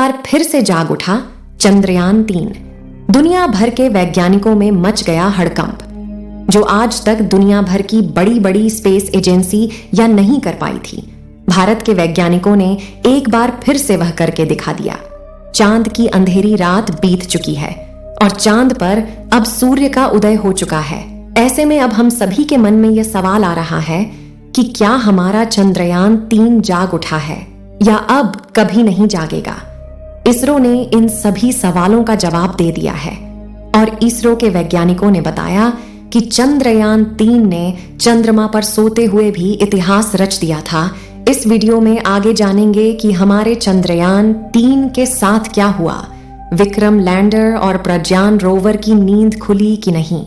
बार फिर से जाग उठा चंद्रयान 3। दुनिया भर के वैज्ञानिकों में मच गया हड़कंप, जो आज तक दुनिया भर की बड़ी बड़ी स्पेस एजेंसी या नहीं कर पाई थी। भारत के वैज्ञानिकों ने एक बार फिर से वह करके दिखा दिया। चांद की अंधेरी रात बीत चुकी है और चांद पर अब सूर्य का उदय हो चुका है। ऐसे में अब हम सभी के मन में यह सवाल आ रहा है कि क्या हमारा चंद्रयान 3 जाग उठा है या अब कभी नहीं जागेगा। इसरो ने इन सभी सवालों का जवाब दे दिया है और इसरो के वैज्ञानिकों ने बताया कि चंद्रयान 3 ने चंद्रमा पर सोते हुए भी इतिहास रच दिया था। इस वीडियो में आगे जानेंगे कि हमारे चंद्रयान 3 के साथ क्या हुआ, विक्रम लैंडर और प्रज्ञान रोवर की नींद खुली कि नहीं।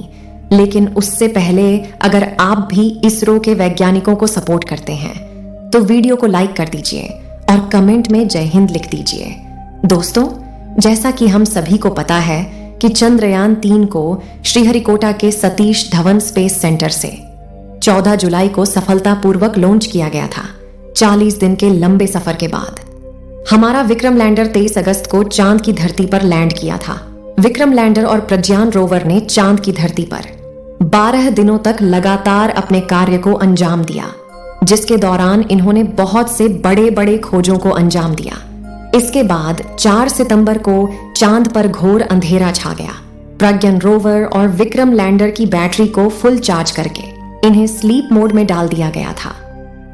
लेकिन उससे पहले अगर आप भी इसरो के वैज्ञानिकों को सपोर्ट करते हैं तो वीडियो को लाइक कर दीजिए और कमेंट में जय हिंद लिख दीजिए। दोस्तों, जैसा कि हम सभी को पता है कि चंद्रयान 3 को श्रीहरिकोटा के सतीश धवन स्पेस सेंटर से 14 जुलाई को सफलतापूर्वक लॉन्च किया गया था। 40 दिन के लंबे सफर के बाद हमारा विक्रम लैंडर 23 अगस्त को चांद की धरती पर लैंड किया था। विक्रम लैंडर और प्रज्ञान रोवर ने चांद की धरती पर 12 दिनों तक लगातार अपने कार्य को अंजाम दिया, जिसके दौरान इन्होंने बहुत से बड़े बड़े खोजों को अंजाम दिया। इसके बाद 4 सितंबर को चांद पर घोर अंधेरा छा गया। प्रज्ञान रोवर और विक्रम लैंडर की बैटरी को फुल चार्ज करके इन्हें स्लीप मोड में डाल दिया गया था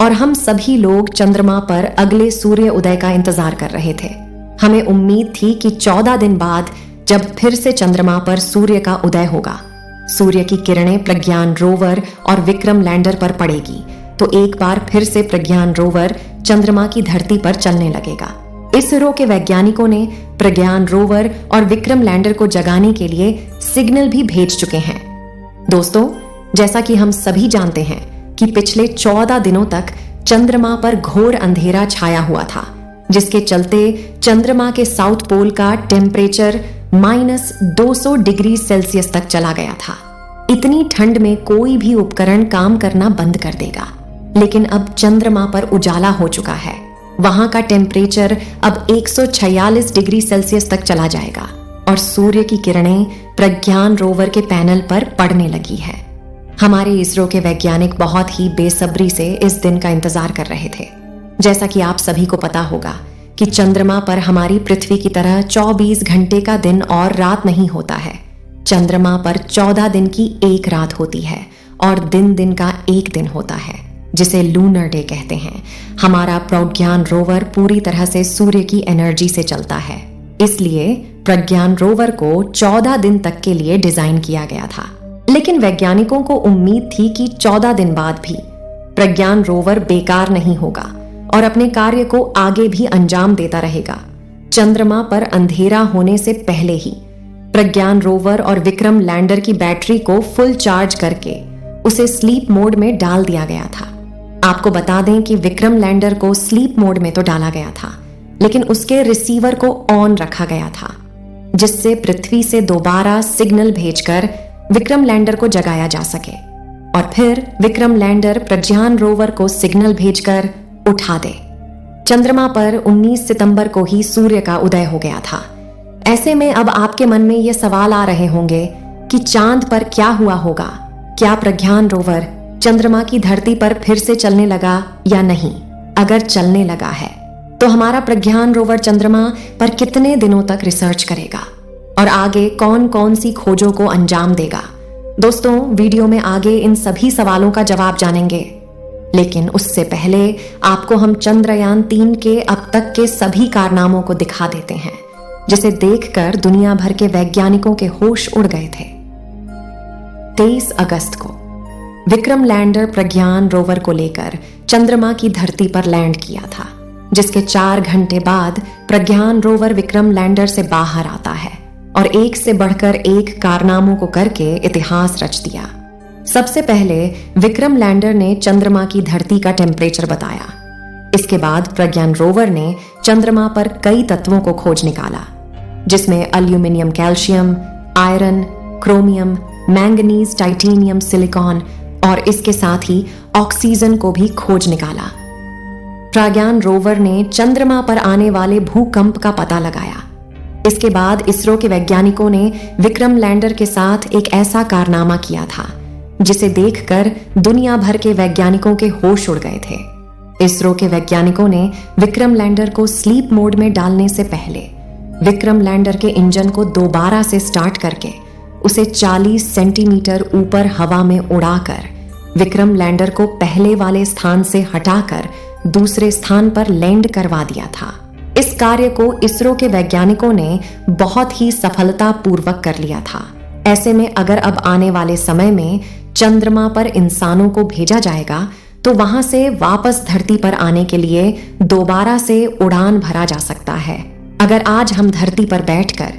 और हम सभी लोग चंद्रमा पर अगले सूर्य उदय का इंतजार कर रहे थे। हमें उम्मीद थी कि 14 दिन बाद जब फिर से चंद्रमा पर सूर्य का उदय होगा, सूर्य की किरणें प्रज्ञान रोवर और विक्रम लैंडर पर पड़ेगी तो एक बार फिर से प्रज्ञान रोवर चंद्रमा की धरती पर चलने लगेगा। इसरो के वैज्ञानिकों ने प्रज्ञान रोवर और विक्रम लैंडर को जगाने के लिए सिग्नल भी भेज चुके हैं। दोस्तों, जैसा कि हम सभी जानते हैं कि पिछले 14 दिनों तक चंद्रमा पर घोर अंधेरा छाया हुआ था, जिसके चलते चंद्रमा के साउथ पोल का टेम्परेचर -200 डिग्री सेल्सियस तक चला गया था। इतनी ठंड में कोई भी उपकरण काम करना बंद कर देगा। लेकिन अब चंद्रमा पर उजाला हो चुका है। वहां का टेम्परेचर अब 146 डिग्री सेल्सियस तक चला जाएगा और सूर्य की किरणें प्रज्ञान रोवर के पैनल पर पड़ने लगी है। हमारे इसरो के वैज्ञानिक बहुत ही बेसब्री से इस दिन का इंतजार कर रहे थे। जैसा कि आप सभी को पता होगा कि चंद्रमा पर हमारी पृथ्वी की तरह 24 घंटे का दिन और रात नहीं होता है। चंद्रमा पर 14 दिन की एक रात होती है और दिन दिन का एक दिन होता है, जिसे लूनर डे कहते हैं। हमारा प्रज्ञान रोवर पूरी तरह से सूर्य की एनर्जी से चलता है, इसलिए प्रज्ञान रोवर को 14 दिन तक के लिए डिजाइन किया गया था। लेकिन वैज्ञानिकों को उम्मीद थी कि 14 दिन बाद भी प्रज्ञान रोवर बेकार नहीं होगा और अपने कार्य को आगे भी अंजाम देता रहेगा। चंद्रमा पर अंधेरा होने से पहले ही प्रज्ञान रोवर और विक्रम लैंडर की बैटरी को फुल चार्ज करके उसे स्लीप मोड में डाल दिया गया था। आपको बता दें कि विक्रम लैंडर को स्लीप मोड में तो डाला गया था, लेकिन उसके रिसीवर को ऑन रखा गया था, जिससे पृथ्वी से दोबारा सिग्नल भेजकर विक्रम लैंडर को जगाया जा सके और फिर विक्रम लैंडर प्रज्ञान रोवर को सिग्नल भेजकर उठा दे। चंद्रमा पर 19 सितंबर को ही सूर्य का उदय हो गया था। ऐसे में अब आपके मन में ये सवाल आ रहे होंगे कि चांद पर क्या हुआ होगा। क्या प्रज्ञान रोवर चंद्रमा की धरती पर फिर से चलने लगा या नहीं? अगर चलने लगा है तो हमारा प्रज्ञान रोवर चंद्रमा पर कितने दिनों तक रिसर्च करेगा और आगे कौन कौन सी खोजों को अंजाम देगा? दोस्तों, वीडियो में आगे इन सभी सवालों का जवाब जानेंगे, लेकिन उससे पहले आपको हम चंद्रयान 3 के अब तक के सभी कारनामों को दिखा देते हैं, जिसे देखकर दुनिया भर के वैज्ञानिकों के होश उड़ गए थे। 23 अगस्त को विक्रम लैंडर प्रज्ञान रोवर को लेकर चंद्रमा की धरती पर लैंड किया था, जिसके 4 घंटे बाद प्रज्ञान रोवर विक्रम लैंडर से बाहर आता है और एक से बढ़कर एक कारनामों को करके इतिहास रच दिया। सबसे पहले विक्रम लैंडर ने चंद्रमा की धरती का टेम्परेचर बताया। इसके बाद प्रज्ञान रोवर ने चंद्रमा पर कई तत्वों को खोज निकाला, जिसमें aluminium, calcium, iron, chromium, manganese, titanium, silicon और इसके साथ ही ऑक्सीजन को भी खोज निकाला। प्रज्ञान रोवर ने चंद्रमा पर आने वाले भूकंप का पता लगाया। इसके बाद इसरो के वैज्ञानिकों ने विक्रम लैंडर के साथ एक ऐसा कारनामा किया था जिसे देखकर दुनिया भर के वैज्ञानिकों के होश उड़ गए थे। इसरो के वैज्ञानिकों ने विक्रम लैंडर को स्लीप मोड में डालने से पहले विक्रम लैंडर के इंजन को दोबारा से स्टार्ट करके उसे 40 सेंटीमीटर ऊपर हवा में उड़ाकर विक्रम लैंडर को पहले वाले स्थान से हटाकर दूसरे स्थान पर लैंड करवा दिया था। इस कार्य को इसरो के वैज्ञानिकों ने बहुत ही सफलतापूर्वक कर लिया था। ऐसे में अगर अब आने वाले समय में चंद्रमा पर इंसानों को भेजा जाएगा तो वहां से वापस धरती पर आने के लिए दोबारा से उड़ान भरा जा सकता है। अगर आज हम धरती पर बैठकर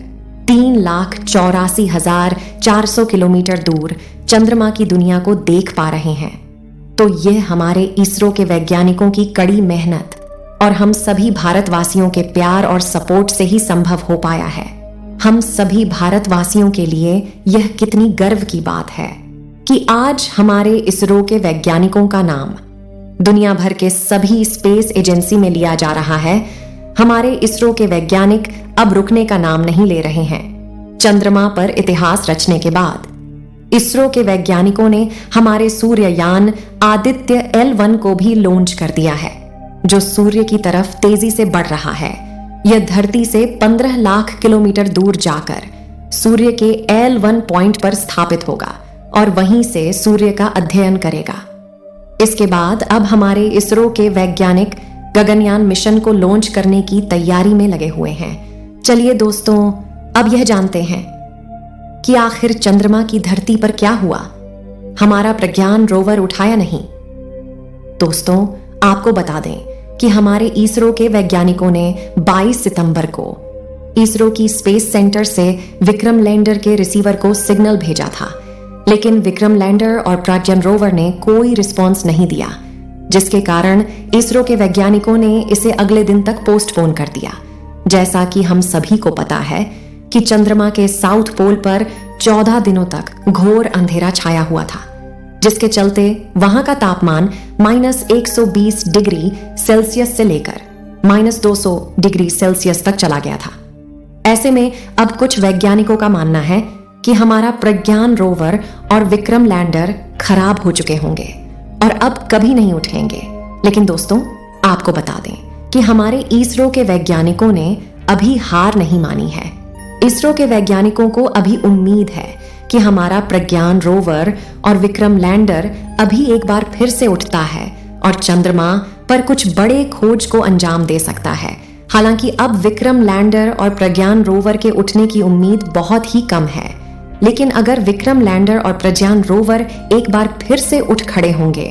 3,84,400 किलोमीटर दूर चंद्रमा की दुनिया को देख पा रहे हैं तो यह हमारे इसरो के वैज्ञानिकों की कड़ी मेहनत और हम सभी भारतवासियों के प्यार और सपोर्ट से ही संभव हो पाया है। हम सभी भारतवासियों के लिए यह कितनी गर्व की बात है कि आज हमारे इसरो के वैज्ञानिकों का नाम दुनिया भर के सभी स्पेस एजेंसी में लिया जा रहा है। हमारे इसरो के वैज्ञानिक अब रुकने का नाम नहीं ले रहे हैं। चंद्रमा पर इतिहास रचने के बाद इसरो के वैज्ञानिकों ने हमारे सूर्ययान आदित्य L1 को भी लॉन्च कर दिया है, जो सूर्य की तरफ तेजी से बढ़ रहा है। यह धरती से 15 लाख किलोमीटर दूर जाकर सूर्य के L1 पॉइंट पर स्थापित होगा और वहीं से सूर्य का अध्ययन करेगा। इसके बाद अब हमारे इसरो के वैज्ञानिक गगनयान मिशन को लॉन्च करने की तैयारी में लगे हुए हैं। चलिए दोस्तों, अब यह जानते हैं कि आखिर चंद्रमा की धरती पर क्या हुआ, हमारा प्रज्ञान रोवर उठाया नहीं। दोस्तों, आपको बता दें कि हमारे इसरो के वैज्ञानिकों ने 22 सितंबर को इसरो की स्पेस सेंटर से विक्रम लैंडर के रिसीवर को सिग्नल भेजा था, लेकिन विक्रम लैंडर और प्रज्ञान रोवर ने कोई रिस्पॉन्स नहीं दिया, जिसके कारण इसरो के वैज्ञानिकों ने इसे अगले दिन तक पोस्टपोन कर दिया। जैसा कि हम सभी को पता है कि चंद्रमा के साउथ पोल पर 14 दिनों तक घोर अंधेरा छाया हुआ था, जिसके चलते वहां का तापमान -120 डिग्री सेल्सियस से लेकर -200 डिग्री सेल्सियस तक चला गया था। ऐसे में अब कुछ वैज्ञानिकों का मानना है कि हमारा प्रज्ञान रोवर और विक्रम लैंडर खराब हो चुके होंगे और अब कभी नहीं उठेंगे। लेकिन दोस्तों, आपको बता दें कि हमारे इसरो के वैज्ञानिकों ने अभी हार नहीं मानी है। इसरो के वैज्ञानिकों को अभी उम्मीद है कि हमारा प्रज्ञान रोवर और विक्रम लैंडर अभी एक बार फिर से उठता है और चंद्रमा पर कुछ बड़े खोज को अंजाम दे सकता है। हालांकि अब विक्रम लैंडर और प्रज्ञान रोवर के उठने की उम्मीद बहुत ही कम है, लेकिन अगर विक्रम लैंडर और प्रज्ञान रोवर एक बार फिर से उठ खड़े होंगे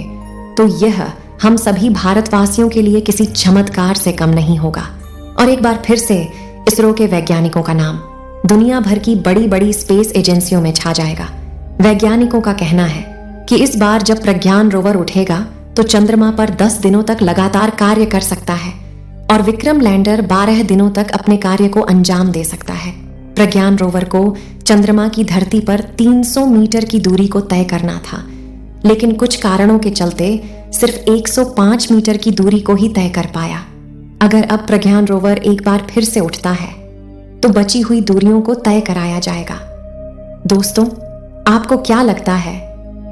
तो यह हम सभी भारतवासियों के लिए किसी चमत्कार से कम नहीं होगा। और एक बार फिर से इसरो के वैज्ञानिकों का नाम दुनिया भर की बड़ी बड़ी स्पेस एजेंसियों में छा जाएगा। वैज्ञानिकों का कहना है कि इस बार जब प्रज्ञान रोवर उठेगा तो चंद्रमा पर 10 दिनों तक लगातार कार्य कर सकता है और विक्रम लैंडर 12 दिनों तक अपने कार्य को अंजाम दे सकता है। प्रज्ञान रोवर को चंद्रमा की धरती पर 300 मीटर की दूरी को तय करना था, लेकिन कुछ कारणों के चलते सिर्फ 105 मीटर की दूरी को ही तय कर पाया। अगर अब प्रज्ञान रोवर एक बार फिर से उठता है तो बची हुई दूरियों को तय कराया जाएगा। दोस्तों, आपको क्या लगता है,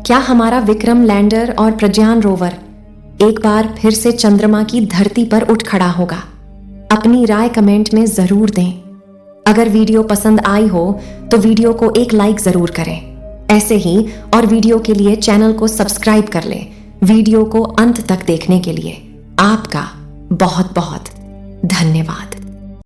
क्या हमारा विक्रम लैंडर और प्रज्ञान रोवर एक बार फिर से चंद्रमा की धरती पर उठ खड़ा होगा? अपनी राय कमेंट में जरूर दें। अगर वीडियो पसंद आई हो तो वीडियो को एक लाइक जरूर करें। ऐसे ही और वीडियो के लिए चैनल को सब्सक्राइब कर लें। वीडियो को अंत तक देखने के लिए आपका बहुत बहुत धन्यवाद।